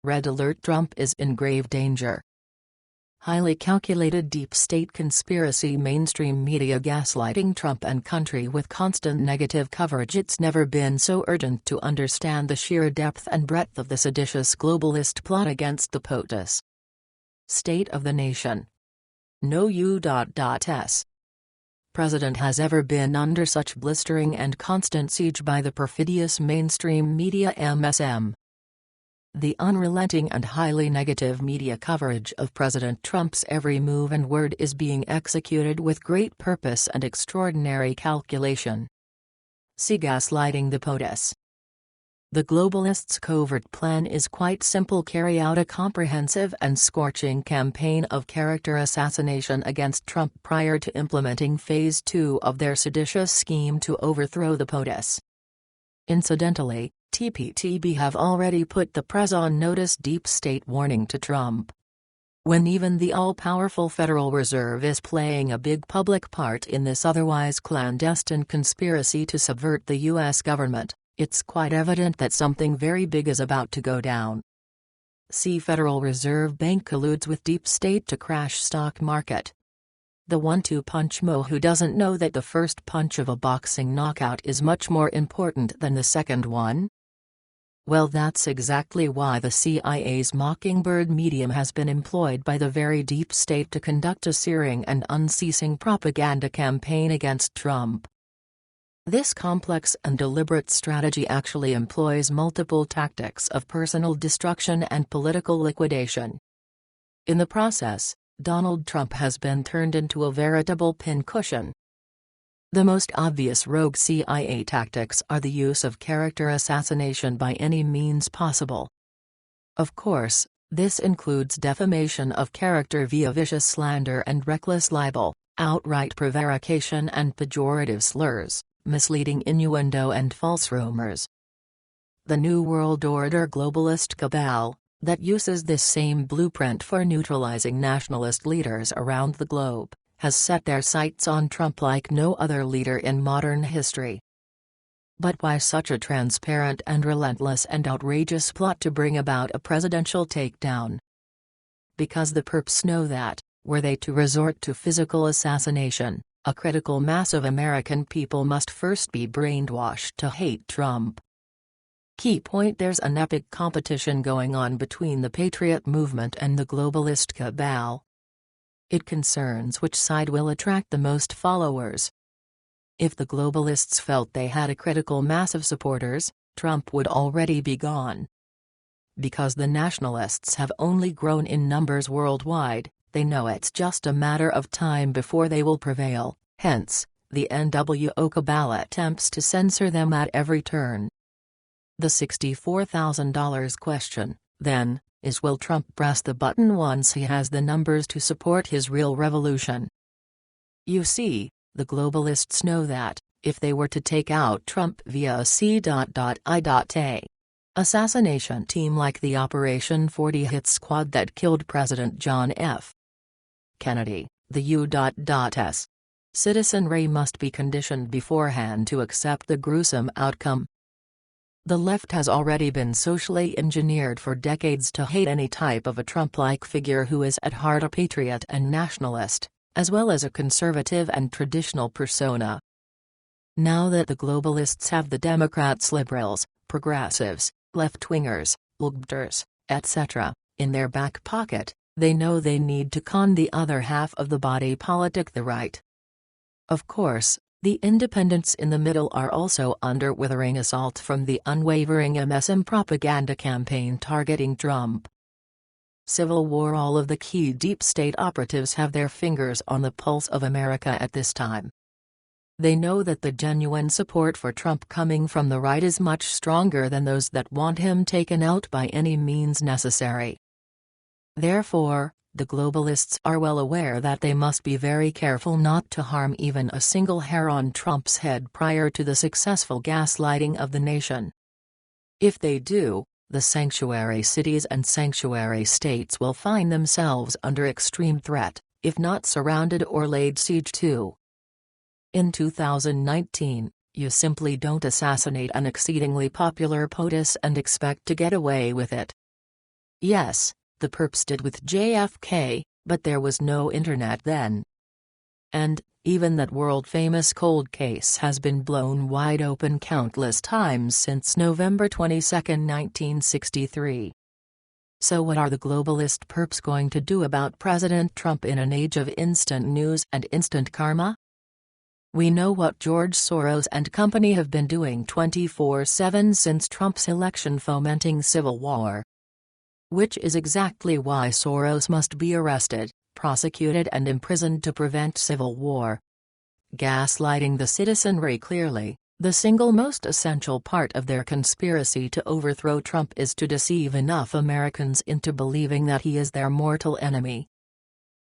Red alert: Trump is in grave danger. Highly calculated deep state conspiracy. Mainstream media gaslighting Trump and country with constant negative coverage. It's never been so urgent to understand the sheer depth and breadth of the seditious globalist plot against the POTUS. State of the Nation. No U.S. President has ever been under such blistering and constant siege by the perfidious mainstream media MSM. The unrelenting and highly negative media coverage of President Trump's every move and word is being executed with great purpose and extraordinary calculation. See Gaslighting the POTUS. The globalists' covert plan is quite simple: carry out a comprehensive and scorching campaign of character assassination against Trump prior to implementing Phase 2 of their seditious scheme to overthrow the POTUS. Incidentally, TPTB have already put the press on notice. Deep state warning to Trump. When even the all-powerful Federal Reserve is playing a big public part in this otherwise clandestine conspiracy to subvert the U.S. government, it's quite evident that something very big is about to go down. See Federal Reserve Bank colludes with deep state to crash stock market. The 1-2 punch. Who doesn't know that the first punch of a boxing knockout is much more important than the second one? Well, that's exactly why the CIA's Mockingbird medium has been employed by the very deep state to conduct a searing and unceasing propaganda campaign against Trump. This complex and deliberate strategy actually employs multiple tactics of personal destruction and political liquidation. In the process, Donald Trump has been turned into a veritable pincushion. The most obvious rogue CIA tactics are the use of character assassination by any means possible. Of course, this includes defamation of character via vicious slander and reckless libel, outright prevarication and pejorative slurs, misleading innuendo and false rumors. The New World Order globalist cabal, that uses this same blueprint for neutralizing nationalist leaders around the globe, has set their sights on Trump like no other leader in modern history. But why such a transparent and relentless and outrageous plot to bring about a presidential takedown? Because the perps know that, were they to resort to physical assassination, a critical mass of American people must first be brainwashed to hate Trump. Key point: there's an epic competition going on between the patriot movement and the globalist cabal. It concerns which side will attract the most followers. If the globalists felt they had a critical mass of supporters, Trump would already be gone. Because the nationalists have only grown in numbers worldwide, they know it's just a matter of time before they will prevail, hence, the NWO cabal attempts to censor them at every turn. The $64,000 question, then, is: will Trump press the button once he has the numbers to support his real revolution? You see, the globalists know that, if they were to take out Trump via a C.I.A. assassination team like the Operation 40 hit squad that killed President John F. Kennedy, the U.S. citizenry must be conditioned beforehand to accept the gruesome outcome. The left has already been socially engineered for decades to hate any type of a Trump-like figure who is at heart a patriot and nationalist, as well as a conservative and traditional persona. Now that the globalists have the Democrats, liberals, progressives, left-wingers, libertarians, etc., in their back pocket, they know they need to con the other half of the body politic, the right. Of course, the independents in the middle are also under withering assault from the unwavering MSM propaganda campaign targeting Trump. Civil War. All of the key deep state operatives have their fingers on the pulse of America at this time. They know that the genuine support for Trump coming from the right is much stronger than those that want him taken out by any means necessary. Therefore, the globalists are well aware that they must be very careful not to harm even a single hair on Trump's head prior to the successful gaslighting of the nation. If they do, the sanctuary cities and sanctuary states will find themselves under extreme threat, if not surrounded or laid siege to. In 2019, you simply don't assassinate an exceedingly popular POTUS and expect to get away with it. Yes, the perps did with JFK, but there was no internet then. And, even that world-famous cold case has been blown wide open countless times since November 22, 1963. So what are the globalist perps going to do about President Trump in an age of instant news and instant karma? We know what George Soros and company have been doing 24/7 since Trump's election, fomenting civil war. Which is exactly why Soros must be arrested, prosecuted and imprisoned to prevent civil war. Gaslighting the citizenry. Clearly, the single most essential part of their conspiracy to overthrow Trump is to deceive enough Americans into believing that he is their mortal enemy.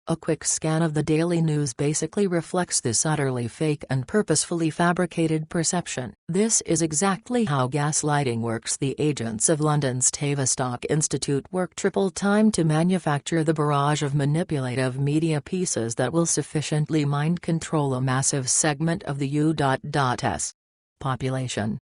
A quick scan of the Daily News basically reflects this utterly fake and purposefully fabricated perception. This is exactly how gaslighting works. The agents of London's Tavistock Institute work triple time to manufacture the barrage of manipulative media pieces that will sufficiently mind control a massive segment of the U.S. population.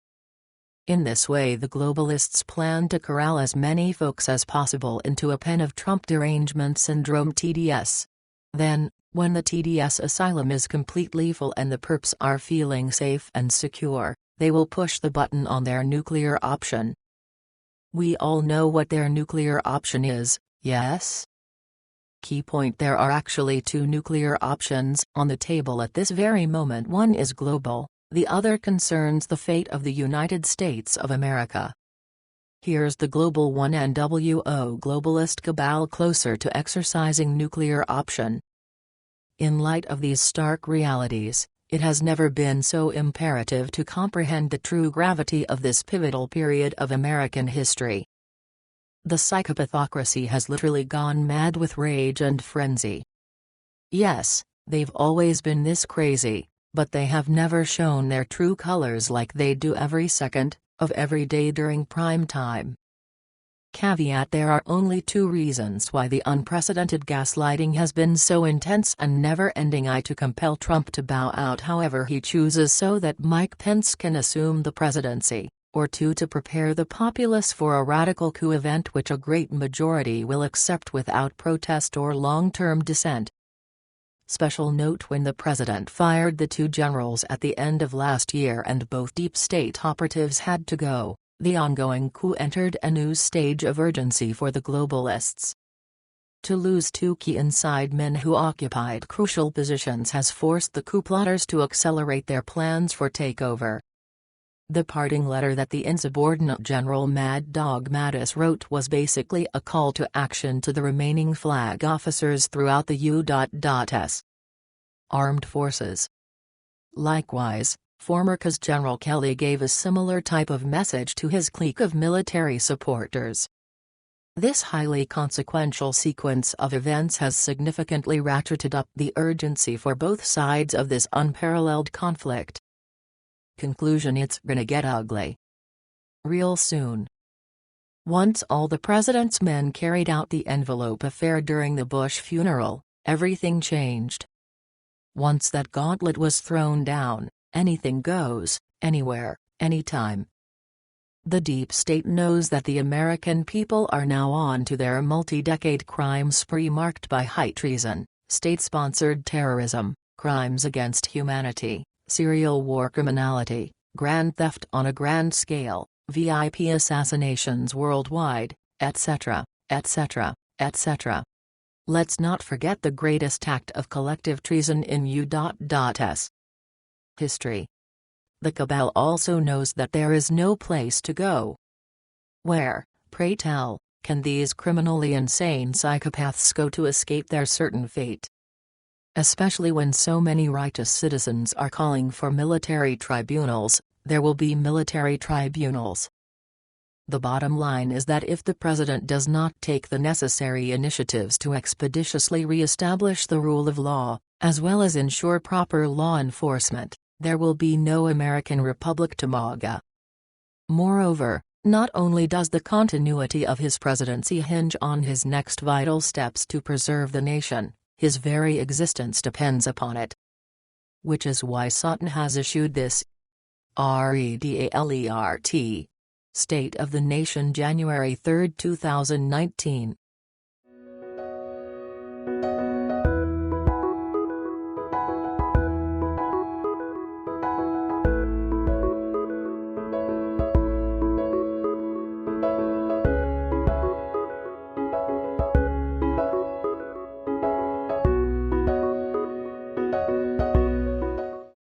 In this way, the globalists plan to corral as many folks as possible into a pen of Trump derangement syndrome (TDS). Then, when the TDS asylum is completely full and the perps are feeling safe and secure, they will push the button on their nuclear option. We all know what their nuclear option is, yes? Key point: there are actually two nuclear options on the table at this very moment. One is global. The other concerns the fate of the United States of America. Here's the global one: NWO globalist cabal closer to exercising nuclear option. In light of these stark realities, it has never been so imperative to comprehend the true gravity of this pivotal period of American history. The psychopathocracy has literally gone mad with rage and frenzy. Yes, they've always been this crazy, but they have never shown their true colors like they do every second of every day during prime time. Caveat: there are only two reasons why the unprecedented gaslighting has been so intense and never-ending: to compel Trump to bow out however he chooses so that Mike Pence can assume the presidency, or two, to prepare the populace for a radical coup event which a great majority will accept without protest or long-term dissent. Special note: when the president fired the two generals at the end of last year and both deep state operatives had to go, the ongoing coup entered a new stage of urgency for the globalists. To lose two key inside men who occupied crucial positions has forced the coup plotters to accelerate their plans for takeover. The parting letter that the insubordinate General Mad Dog Mattis wrote was basically a call to action to the remaining flag officers throughout the U.S. armed forces. Likewise, former CAS General Kelly gave a similar type of message to his clique of military supporters. This highly consequential sequence of events has significantly ratcheted up the urgency for both sides of this unparalleled conflict. Conclusion: it's gonna get ugly real soon. Once all the president's men carried out the envelope affair during the Bush funeral, everything changed. Once that gauntlet was thrown down, anything goes, anywhere, anytime. The deep state knows that the American people are now on to their multi-decade crime spree marked by high treason, state-sponsored terrorism, crimes against humanity, serial war criminality, grand theft on a grand scale, VIP assassinations worldwide, etc., etc., etc. Let's not forget the greatest act of collective treason in U.S. history. The cabal also knows that there is no place to go. Where, pray tell, can these criminally insane psychopaths go to escape their certain fate? Especially when so many righteous citizens are calling for military tribunals, there will be military tribunals. The bottom line is that if the president does not take the necessary initiatives to expeditiously re-establish the rule of law, as well as ensure proper law enforcement, there will be no American republic to MAGA. Moreover, not only does the continuity of his presidency hinge on his next vital steps to preserve the nation, his very existence depends upon it. Which is why Satan has issued this REDALERT State of the Nation January 3, 2019.